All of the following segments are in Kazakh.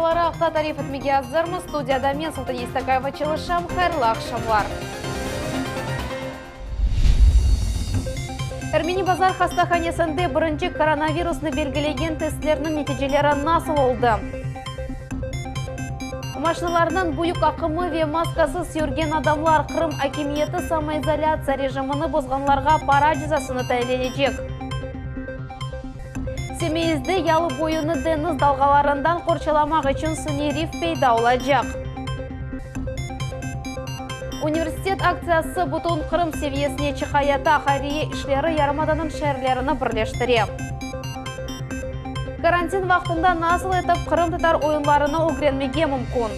хабарлары ақта тариф етмеге азырмыз. Студияда мен Султан Естакаева Челышам. Хайрлы ақшамлар. Эрмени базар хастаханесінде бірінші коронавирусны белгілеген тестлерінің нәтижелері насыл oldu? Машиналарының бұйық ақымы ве маскасыз сүйірген адамлар Қырым акимиеті самоизоляция режимini бозғанларға пара жазасыны тәйленecek. Семейізді ялы бойыны дeniz далғаларından қоршаламақ үшін сыни риф пейда olacak. Университет акциясы бұтын Қырым севiyesine çıkayata Харие ішлері ярмаданын шәрлеріні бірлештіре. Карантин вақтында насыл етіп Қырым татар ойынларыны огренмеге мүмкін.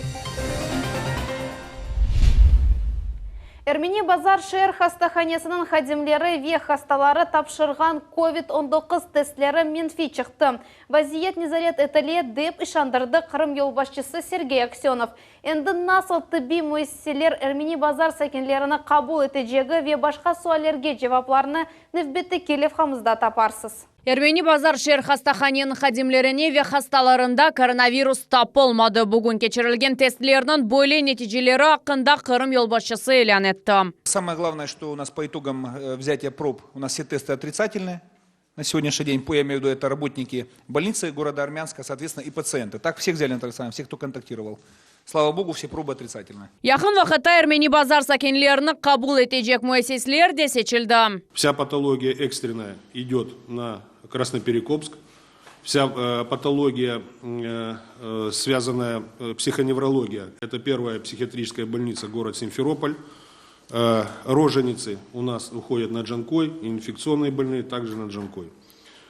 Эрмени базар шер хастаханесінің хадимлері ве хасталары тапшырған COVID-19 тестлері менфи чықты. Вазиет незарет этіле деп ишандырды Қырым елбашчысы Сергей Аксенов. Енді насыл тіби муэссилер Эрмени базар сәкенлеріні қабул етежегі ве башқа суалерге жевапларыны нефбетті келев хамызда тапарсыз. Эрмени базар шер хастаханенің хадимлеріне ве хасталарында коронавирус тапылмады. Бүгін кечірілген тестлерінің бөле нәтижелері ақында Қырым елбасшысы элән етті. Самое главное, что у нас по итогам взятия проб, у нас все тесты отрицательные. На сегодняшний день, я имею в виду, это работники больницы города Армянска, соответственно, и пациенты. Так всех взяли на тестирование, всех, кто контактировал. Слава Богу, все пробы отрицательные. Яқын вақытта Эрмени базар сәкенлеріні қабул етежек муэссислер де сечілді. Вся патология экстренная идет на Красноперекопск. Вся патология, связанная психоневрология, это первая психиатрическая больница, город Симферополь. Роженицы у нас уходят на Джанкой, инфекционные больные также на Джанкой.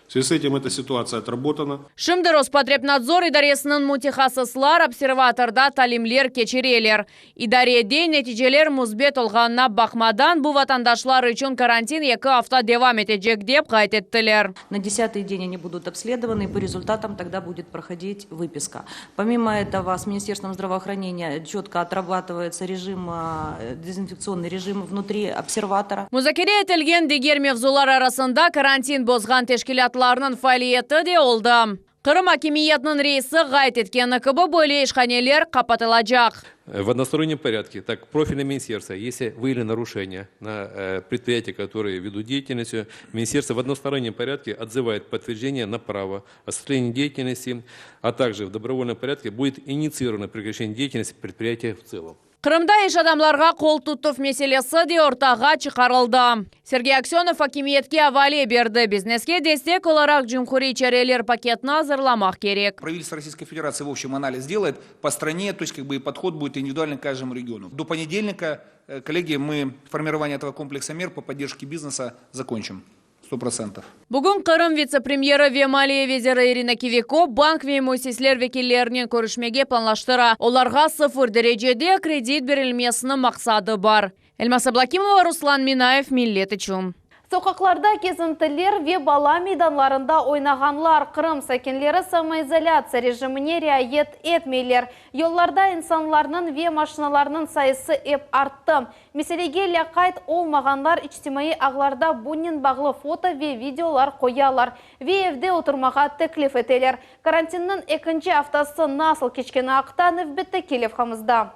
В связи с этим эта ситуация отработана. Шымды Роспотребнадзор идаресінің мутихасыслар обсерваторда талимлер кечерелер. Идареде нәтижелер музбет олғанына бақмадан бұл ватандашлар үшін карантин 2 hafta девам етежек деп қайт еттілер. На 10-й день они будут обследованы, и по результатам тогда будет проходить выписка. Помимо этого, с Министерством здравоохранения четко отрабатывается дезинфекционный режим внутри обсерватора. Музакире етілген дегер мевзулар арасында карантин бозған тешкілатларының фәлиеті де олды. Қырым акимиетінің рейсі ғайт еткен КБ бөле ишханелер қапатылacak. В одностороннем порядке, так профильное министерство, если выявили нарушения на предприятия, которые ведут деятельность, министерство в одностороннем порядке отзывает подтверждение на право осуществления деятельности, а также в добровольном порядке будет инициировано прекращение деятельности предприятия в целом. Қырымда еш адамларға қол тұттыф меселесі де ортаға чықарылды. Сергей Аксенов акимиетке авале берді. Бизнеске дестек оларақ Джумхури чарелер пакетна hazırlamak керек. Правительство Российской Федерации в общем анализ делает по стране, то есть и подход будет индивидуальный к каждому региону. До понедельника, коллеги, мы формирование этого комплекса мер по поддержке бизнеса закончим. 100%. Бүгін Қырым вице-премьері ве Малия везері Ирина Кивико банк ве муэссислер векиллерінен көрішмеге планлаштыра. Оларға 0 дәрежеде кредит берілмесінің мақсады бар. Эльмас Аблакимова, Руслан Минаев, Миллет үшін. Соқақларда кезінтілер ве бала мейданларында ойнағанлар Қырым сәкенлері самоизоляция режиміне riayet etmeйлер. Yollarda insanlarının ве машиналарының сайысы еп артты. Меселеге ләқайт олмағанлар ичтимai ағларда бұнен бағлы фото ве видеолар қоялар. Ве евде отырмаға теклиф етелер. Карантинның 2-ші haftасы насыл кечкені ақтан өвбетті келев хамызда.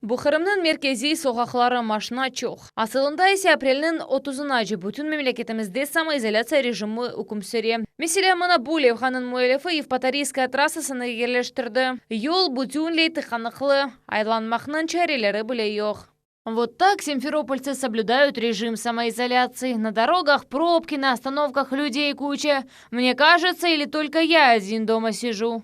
Бұл Қырымның меркези соғақлары машина чоқ. Асылында есе апрелінің 30-на бүтін мемлекетімізде самоизоляция режимі үкімсіре. Меселе мұна бұл Евханын Муэлефі Евпатарийская трассасыны егерлештірді. Йол бүтінлей тықанықлы, айланмақның чарелері біле йоқ. Вот так симферопольцы соблюдают режим самоизоляции. На дорогах пробки, на остановках людей куча. Мне кажется, или только я один дома сижу.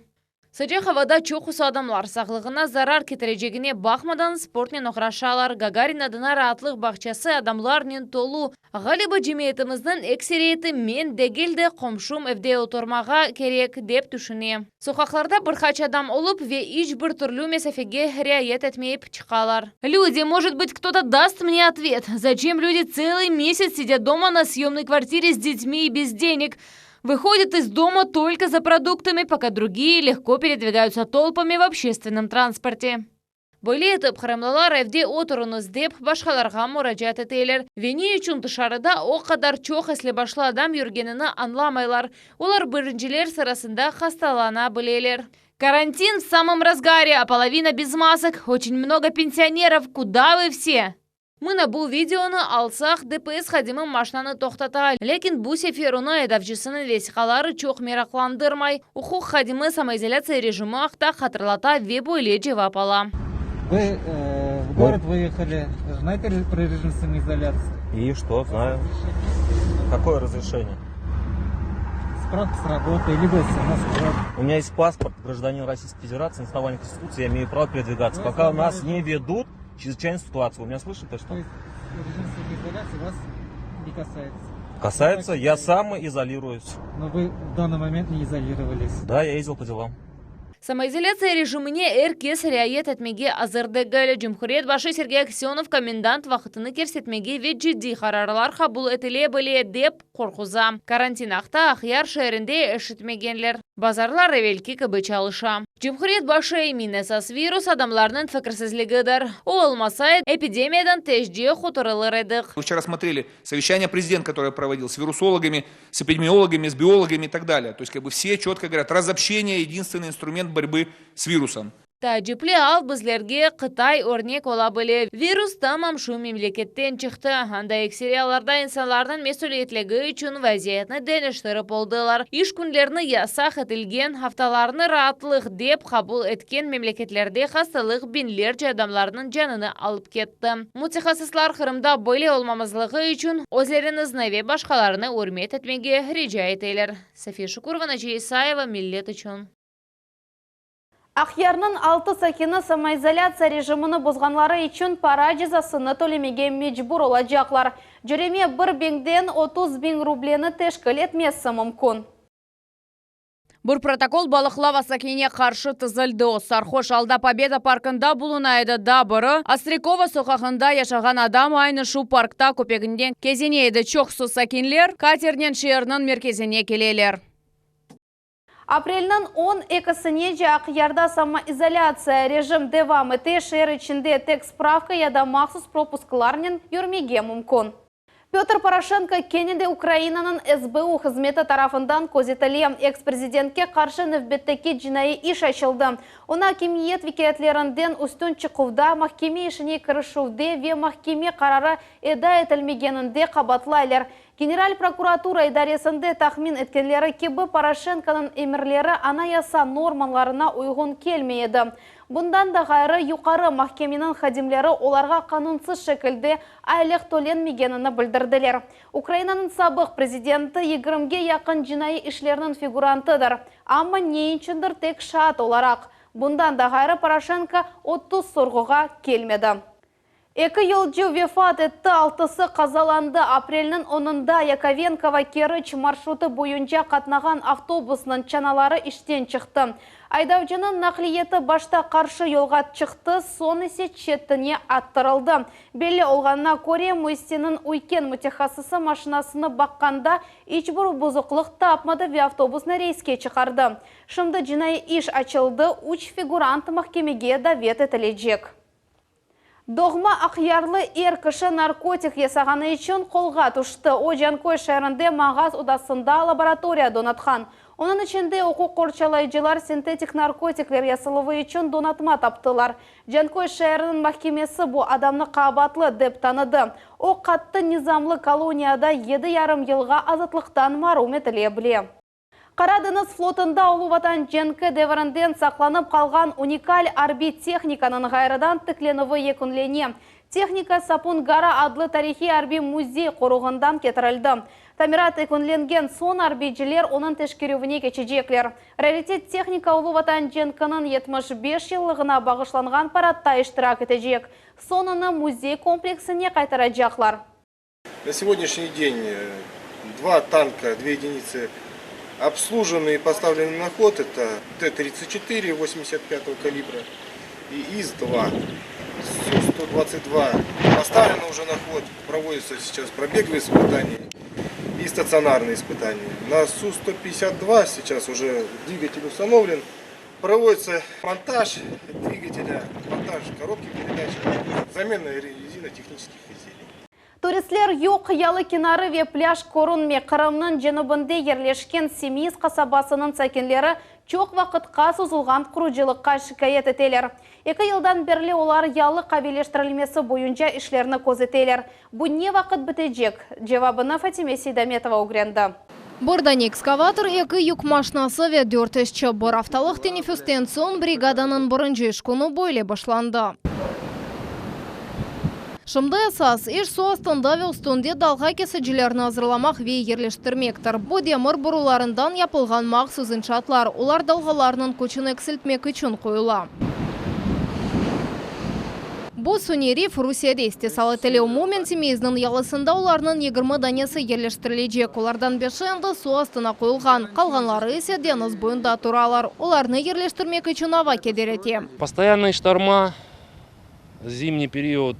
Сәже хавада чоқус адамлар сағлығына зарар кетірежегіне бақмадан спортнен оқырашалар. Гагарин адына ратлық бақчасы адамларнен толу. Ғалибы жемеетіміздің эксереті мен дегелді қомшум evde отырмаға керек деп түшіне. Соқақларда бірқач адам олып ве ич бір түрлі месафеге riayet etmeyip чықалар. Люди, может быть, кто-то даст мне ответ. Зачем люди целый месяц сидят дома на съемной квартире с детьми и без денег? Выходят из дома только за продуктами, пока другие легко передвигаются толпами в общественном транспорте. Böyle etip Kırımlılar evde oturunuz deyip başkalarga müracaat eteler. Ve ne üçün dışarıda o kadar çok esli başlı adam yürgenini anlamaylar. Olar birinciler sırasında hastalanabilirler. Карантин в самом разгаре, а половина без масок. Очень много пенсионеров. Куда вы все? Мына бұл видеоны алсақ, ДПС хадимы машинаны тоқтата. Лекин бұл сефер оны әдавчысының весиқалары чоқ мерақландырмай. Ухуқ хадимы самоизоляция режимы ақта қатырлата вебу или жевап ала. Вы в город выехали, знаете про режим самоизоляции? И что, знаю. Какое разрешение? Справка с работы, либо смс. У меня есть паспорт, гражданин Российской Федерации, на основании Конституции я имею право передвигаться. Пока нас не ведут чрезвычайную ситуацию. Вы меня слышите? То есть режим самоизоляции вас не касается? Касается, я сам изолируюсь. Но вы в данный момент не изолировались. Да, я ездил по делам. Самоизоляция режиміне әркес рәйет әтмеге азырдығылы. Жүмхурет башы Сергей Аксенов комендант вақытыны керсетмеге вет жидді қарарлар қабыл етіле біле деп қорқуза. Карантин ақта Ақяр шәрінде әшітмегенлер. Базарлар ревелки кібі чалыша. Жүмхурет башы емин әсас вирус адамларының фікірсізлігідір. Ол olmasaydı эпидемиядан тежде құтырылыр едік. Мы вчера смотрели совещание президента, которое проводил с вирусологами, с эпидемиологами, с биологами и так далее. То есть все четко говорят, разобщение – единственный инструмент борьбы с вирусом. Тәжіплі ал бізлерге Қытай өрнек олабылы. Вирус тамам шу мемлекеттен чықты. Анда эксерияларда инсанлардың месулетлігі үшін вәзиетіні дәнештіріп олдылар. Иш күнлеріні ясақ етілген, хафталарыны раhatlық деп қабыл еткен мемлекетлерде хасталық бинлерче адамларының жаныны алып кетті. Мутехасыслар Қырымда böyle olmamızlığı үшін өзлеріңізді башқаларыны өрмет етмеге рижа етелер. София Шукурова, Начи Исаева, Миллет үшін. Ақярның 6 сәкені самоизоляция режиміні бұзғанлары үшін пара жазасыны төлемеге мечбур олacaklar. Жүреме 1 беңден 30 000 рублені тешкіл етмесі мүмкін. Бір протокол балықлава сәкене қаршы тізілді. Сархош алда Победа паркында бұлынайды да бұры. Острякова соқақында яшаған адам айны шу паркта көпегінден кезенейді. Чоқсу сәкенлер катернен шерінің мерkezine келелер. Апрельнің 12-сіне Ақярда самоизоляция режим девам ете шер içinde тек справка яда мақсус пропускыларнен юрмеге мүмкін. Петр Порошенко кенеде Украинаның СБУ қызметі тарафындан көзетілі экс-президентке қаршы нөвбеттеке жинайы иш ашылды. Она кемиет векетлерінден үстін чықывда махкеме ішіне кірішуде ве махкеме қарары еда етілмегенінде қабатлайлар. Генераль прокуратура идаресінде тахмин еткенлері кебі Порошенконың емірлері анаяса нормаларына ұйғын келмейді. Бұндан да ғайры юқары махкеменің хадимлері оларға қанунсыз шекілде айлық төленмегенini білдірділер. Украинаның сабық президенті 20-ге яқын жинайы ішлерінің фигурантыдыр. Амма нейіншіндір тек шаат оларақ. Бұндан да ғайры Порошенко 30 сұрғыға келмеді. 2 yılcı vefat etti, 6-сы қазаланды. Апрельнің 10-ында Яковенкова-Керыч маршруты бойынша қатнаған автобусының чаналары іштен шықты. Айдавжының нақлиеті башта қаршы yolға шықты, сон есе четтіне аттырылды. Белі олғанына көре Мөстенің уйкен мутехасысы машинасыны баққанда ичбір бұзықлық тапмады ве автобусны рейске чықарды. Шымды жинай иш açıldı, 3 фигурант махкемеге давет етілежек. Доғма Ақярлы ер кіші наркотик ясағаны үшін қолға тұшты. О Жанкой шәрінде мағаз удасында лаборатория донатқан. Оның ішінде оқу қорчалайжылар синтетик наркотиклер ясылығы үшін донатма таптылар. Жанкой шәрінің махкемесі бұл адамны қабатлы деп таныды. О қатты низамлы колонияда 7,5 жылға азатлықтан марум етіле біле. Қарадыңыз флотында Ұлы Ватан Женкі дәвірінден сақланып қалған уникаль орбит техниканың ғайрадан тікленуі екінлене. Техника Сапун-Гара адлы тарихи арби музей қорығындан кетірілді. Тамират екінленген сон арбиджілер оның тешкеревіне кечежеклер. Раритет техника Ұлы Ватан Женкінің 75 жылығына бағышланған парадта іштірак етежек. Соныны музей комплексіне қайтарачақлар. На сегодняшний день 2 танка, 2 единицы обслужены и поставлены на ход. Это Т-34 85-го калибра и ИС-2. Су-122 поставлено уже на ход. Проводятся сейчас пробеговые испытания и стационарные испытания. На Су-152 сейчас уже двигатель установлен. Проводится монтаж двигателя. двигателя, монтаж коробки передач, замена резина технических изделий. Туристлер юк ялы кинары ве пляж корунме Кырымның женубынде ерлешкен Семиз қасабасының сәкенлері чоқ вақытқа созылған құруджилыққа шикает етелер. 2 елдан берлі олар ялы қабелештірілмесі бойынша ішлеріні көзетелер. Бұ не вақыт бітежек? Жевабыны Фатиме Сейдаметова угренді. Бордан экскаватор 2 юк машинасы ве 400 бір авталық тенефюстен соң бригаданын бірінші шкуны бойле башланды. Шымды асас, еш су астында ве үстінде далға кесіджілерін азырламақ ве ерлештірмектір. Бұ демір бұруларындан япылған мақсыз иншатлар, олар далғаларының көчін эксілтмек үшін қойыла. Бұ сүні риф Русияда салы тілеу момент семейіздің ялысында оларының 20 данесі ерлештірілежек. Олардан 5 енді су астына қойылған. Қалғанлары есе деңіз бойында тұралар. Оларны ерлештірмек үшін ава кедерете. Постоянные шторма. Зимний период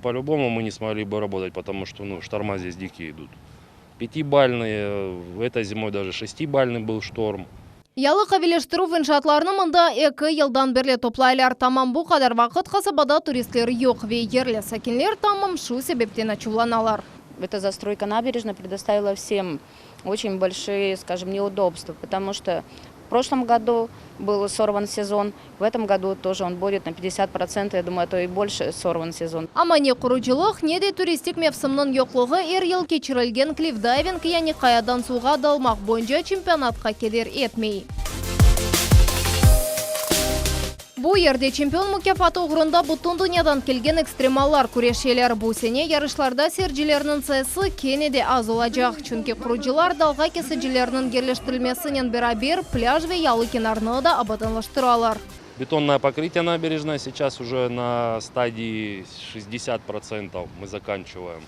по-любому мы не смогли бы работать, потому что шторма здесь дикие идут. 5-бальные, этой зимой даже 6-бальный был шторм. Ялы қабелештіру віншатларының мұнда 2 елдан берле топлайлар. Тамам бұ қадар вақыт қасабада туристлер yok ве ерлі сәкенлер тамам шу себептен ачуланалар. Эта застройка набережной предоставила всем очень большие, скажем, неудобства, потому что в прошлом году был сорван сезон, в этом году тоже он будет на 50%, я думаю, а то и больше сорван сезон. Амане құруджилық, неде туристик мевсімнің yoqлығы ел кечірілген клифдайвинг яни қаядан суға далмақ бойынша чемпионатқа кедер етмей. Бұ ерде чемпион мүкафаты ұғырында бұттын дүниядан келген экстремаллар күрешелер. Бұ сене ярышларда серджілерінің сайысы кенеде аз олажақ. Чүнке құруджилар далға кесіджілерінің герлештірілмесінен берабер пляж ве ялы кенарны да абаданлаштыралар. Бетонное покрытие набережной сейчас уже на стадии 60% мы заканчиваем.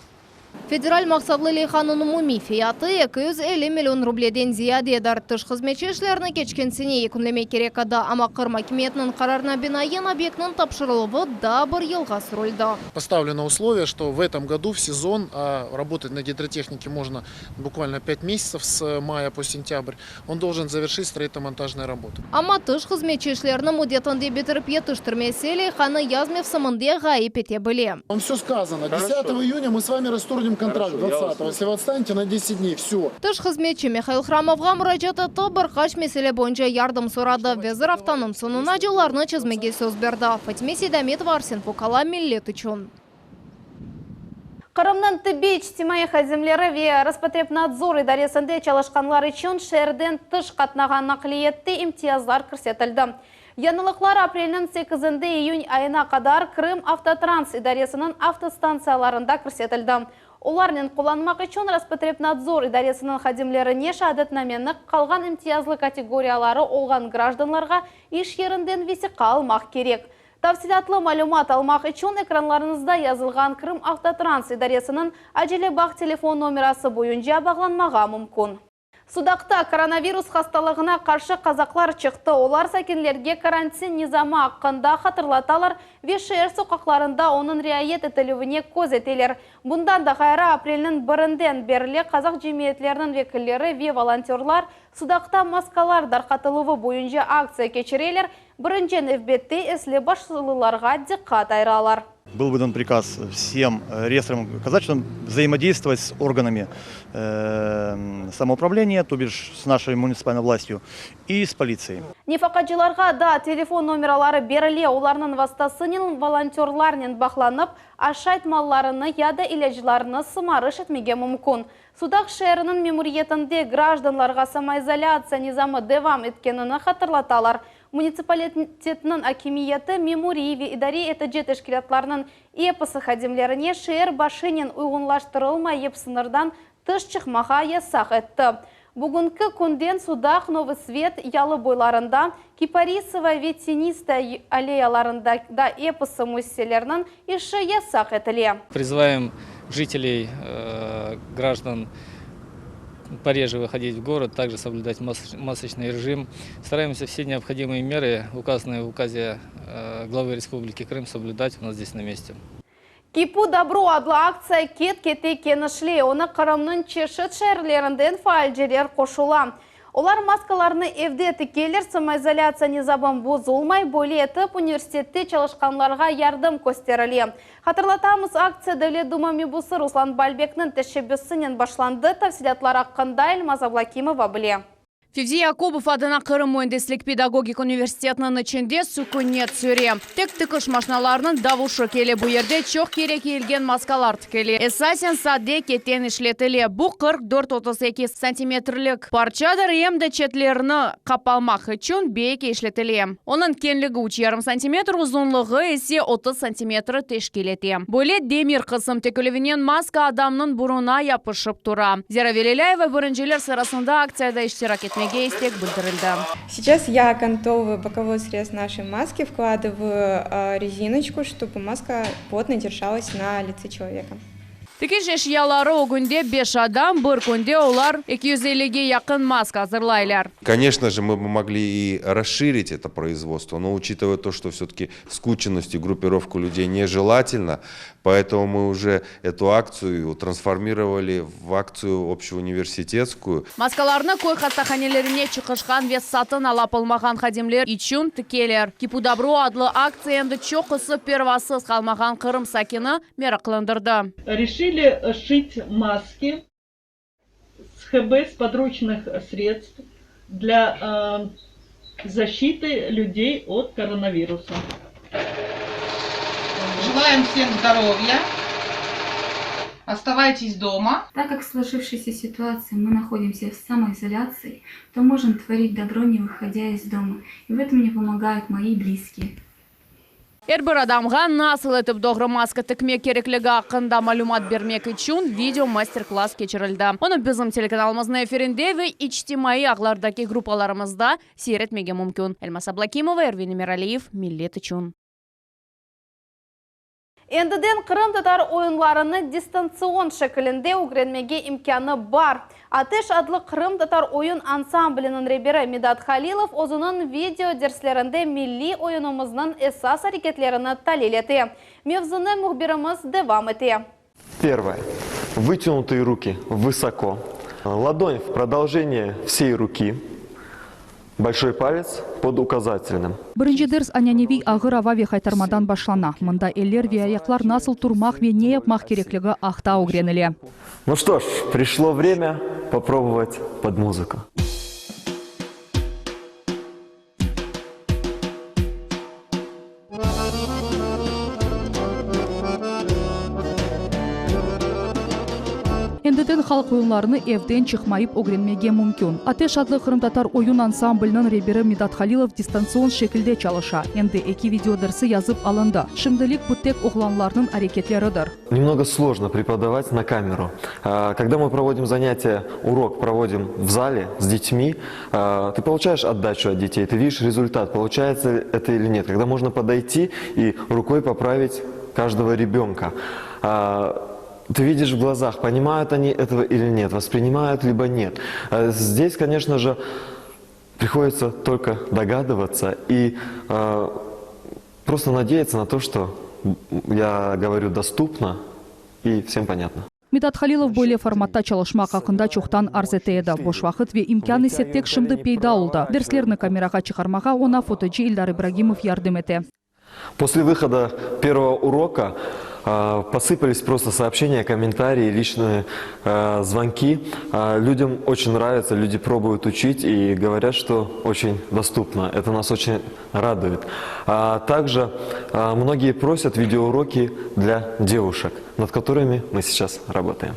Федераль мақсадлы лейханының мұми фияты 250 миллион рубледен зиядедір. Тыш қызметші ішлеріні кечкенсіне екінлеме керек ада, ама қыр макиметінің қарарына бинайын объектінің тапшырылығы да бір елға сұрылды. Поставлено условие, что в этом году в сезон, работать на гидротехнике можно буквально 5 месяцев с мая по сентябрь, он должен завершить строительно-монтажные работы. Ама тыш қызметші ішлерінің мұдетінде бетіріп етіштірмесе лейханы язмев самынде ғайып ете біле. Он все сказано. 10 июня мы с вами расторгнем контракт 20-го. Если вы отстанете на 10 дней, все. Тыш қызметші Михаил Храмовға мұражат етті бір қаш меселе бойынша ярдым сұрады. Везір автаның сонына жыларны чізмеге сөз берді. Фатиме Сейдаметова, Арсен Фукала, Миллет үшін. Қырымның Тибич Тимайха землері ве Роспотребнадзор идаресінде чалашқанлар үшін шерден тыш қатнаған нақлиетті имтиязлар көрсетілді. Янылықлар апрелінің 8-інде июнь айына қадар Крым автотранс идаресінің автостанцияларында көрсетілді. Олармен қоланмақ үшін Роспотребнадзор идаресінің хадимлеріне шадетнаменік қалған имтиязлы категориялары олған гражданларға иш ерінден весіқа алмақ керек. Тавсилатлы малюмат алмақ үшін экранларыңызда язылған Крым автотранс идаресінің әжеле бақ телефон номерасы бойынша бағланмаға мүмкін. Судақта коронавирус хасталығына қаршы қазақлар чықты. Олар сәкенлерге карантин низамы аққында қатырлаталар, вешер соқақларында оның riayet етілуіне көз етелер. Бұндан да қайра апрелінің бірінден берлі қазақ жемиетлерінің векілері ве волонтерлар судақта маскалар дарқатылығы бойынша акция кечерелер, бірінжен FBT әслі башылыларға диққат айралар. Был выдан приказ всем реестрам казачествам взаимодействовать с органами самоуправления, то бишь с нашей муниципальной властью и с полицией. Нефақатчыларға да телефон номералары беріле, оларының вастасының волонтерларнен бақланып, ашайтмаларыны яда илежіларыны сымарыш етмеге мүмкін. Судақ шәрінің мемориетінде гражданларға самоизоляция низамы девам еткенini қатырлаталар. Муниципалитетінің акимиеті мемориеви идари етіджет ішкілетларының епысы хадимлеріне шер башынен ұйғынлаштырылмай епсынырдан тыш чықмаға ясақ етті. Бүгінгі күнден Судақ, Новый Свет, Ялы бойларында, Кипарисова, Ветениста аллеяларында да епысы мусселерінің іші ясақ етіле. Призываем жителей, граждан пореже выходить в город, также соблюдать масочный режим. Стараемся все необходимые меры, указанные в указе главы Республики Крым, соблюдать у нас здесь на месте. Кипу добро адлы акция кет-кете кенішли. Оны Қырымның чешет шәрлерінден файлжерер қошыла. Олар маскаларны evde тікелер, самоизоляция низабын бозулмай, боле етіп университетте çalışkanlarga ярдым көстерілі. Хатырлатамыз, акция Дәулет Дума мебусы Руслан Бальбекнің тәшеббісінен башланды, тәфсилатлар аққында Эльмаз Аблакимова біле. Февзи Якубов адына Кырым Мөндеслік педагогик университетінің içінде сүкінет сөре. Тік-тікіш машиналарының давушы келі бұ ерде чоқ керек елген маскалар тікелі. Эсасен садде кеттен ішлетілі. Бұ 44-38 сантиметрлік парчадыр емді четлеріні қапалмақ үшін бейке ішлетілі. Оның кенлігі 3,5 сантиметр, ұзынлығы есе 30 сантиметр тешкелеті. Бөлет демир қысым текілівінен маска адамның бұрына япышып тұра. Зера Велеляева бірінжелер сырасында акцияда іштирак етмек. Сейчас я окантовываю боковой срез нашей маски, вкладываю резиночку, чтобы маска плотно держалась на лице человека. Тікеш эшиялары огунде 5 адам, бір күнде олар 250-ге якын маска hazırlaylar. Конечно же, мы бы могли и расширить это производство, но учитывая то, что все-таки скученность и группировку людей нежелательно, поэтому мы уже эту акцию трансформировали в акцию общеуниверситетскую. Маскаларны кой хастаханелеріне чықышқан вес сатын алапылмаған хадимлер için тікелер. Кипудабру адлы акциянды чоқысы первасыз қалмаған Кырым сакины мерақландырды. Решили шить маски с ХБ, с подручных средств для защиты людей от коронавируса. Желаем всем здоровья. Оставайтесь дома. Так как в сложившейся ситуации мы находимся в самоизоляции, то можем творить добро, не выходя из дома. И в этом мне помогают мои близкие. Әрбір адамға насыл етіп доғры маска тікме кереклігі ақында малюмат бермек үшін видео мастер-класс кечірілді. Оны біздің телеканалымыздың эфирінде ве ичтимаи ағлардаки группаларымызда сейретмеге мүмкін. Эльмаз Аблакимова, Эрвин Эмиралиев, Миллет үшін. Эндіден Кырым татар ойынларыны дистанцион шекілінде үгренмеге имканы бар. Атеш адлы Кырым татар ойын ансамблінің ребері Медат Халилов өзінің видео дерслерінде милли ойынымыздың эсас әрекетлеріні талилеті. Мевзыны мұхбирымыз девам еті. Первое. Вытянутые руки высоко. Ладонь в продолжение всей руки. Большой палец под указательным. Бірінші дәрс аняневи ағыр авави қайтармадан башлана. Мұнда эллер ве аяқлар насыл турмақ ве не yapmaq кереклігі ақта угренілі. Ну что ж, пришло время попробовать под музыку. Эндіден халық ойынларыны evden çıkmayıp öğrenmege mümkün. Ateş adlı Kırım Tatar oyun ansamblının rehberi Медат Халилов дистанцион şekilde çalışa. Endi iki video dersi yazıp alındı. Şimdilik bu tek oğlanlarının hareketleridir. Немного сложно преподавать на камеру. Когда мы проводим занятия, урок проводим в зале с детьми, ты получаешь отдачу от детей, ты видишь результат, получается это или нет. Когда можно подойти и рукой поправить каждого ребенка. Ты видишь в глазах, понимают они этого или нет, воспринимают либо нет. Здесь, конечно же, приходится только догадываться и просто надеяться на то, что я говорю доступно и всем понятно. Медат Халилов бойле форматта çalışmak hakkında çoktan arz eteydi. Boş vakit ve imkan ise tek şimdi peyda oldu. Derslerini kameraga çıkarmağa ona fotocu İldar İbragimov yardım etti. После выхода первого урока посыпались просто сообщения, комментарии, личные звонки. Людям очень нравится, люди пробуют учить и говорят, что очень доступно. Это нас очень радует. Также многие просят видеоуроки для девушек, над которыми мы сейчас работаем.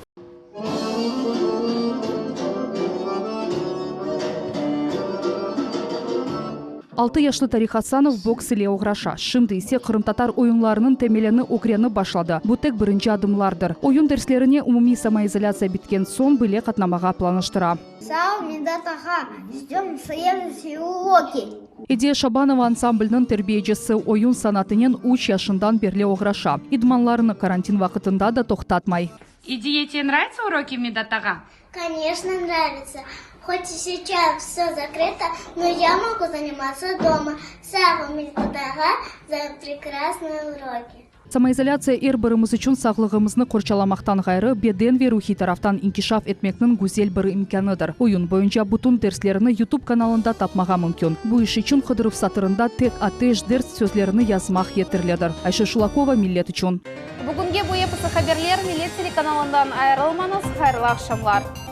6 yaşlı Тарих Хасанов бокс ile uğraşa. Şimdi ise Kırım Tatar oyunlarının temelini öğrenip başladı. Bu tek birinci adımlardır. Oyun derslerine umumi samoizolyatsiya bitken son bile katnamağa planlaştıra. Sağ ol Медат ağa. Ждем следующие уроки. Ediye Şabanova ansamblının terbiyecisi oyun sanatının 3 yaşından beri uğraşa. İdmanlarını karantin vakitinde da toxtatmay. Идея, тебе нравятся уроки Медат аға? Конечно, нравится. Хоть и сейчас все закрыто, но я могу заниматься дома. Слава Медат аға за прекрасные уроки. Самоизоляция эр-біріміз үшін сағлығымызны қорчаламақтан ғайры беден ве рухи тарафтан инкишаф етмекнің гүзел бір имканыдыр. Ойын бойынша бұтын дерслеріні YouTube каналында тапмаға мүмкін. Бұл іш үшін Қыдыров сатырында тек-атеш дерс сөзлеріні язмақ еттірледір. Айша Шулакова, Миллет үшін. Бүгінге бұйы пысы хаберлер Миллет телеканалынан айырылманыз, қайырлы ақшамлар.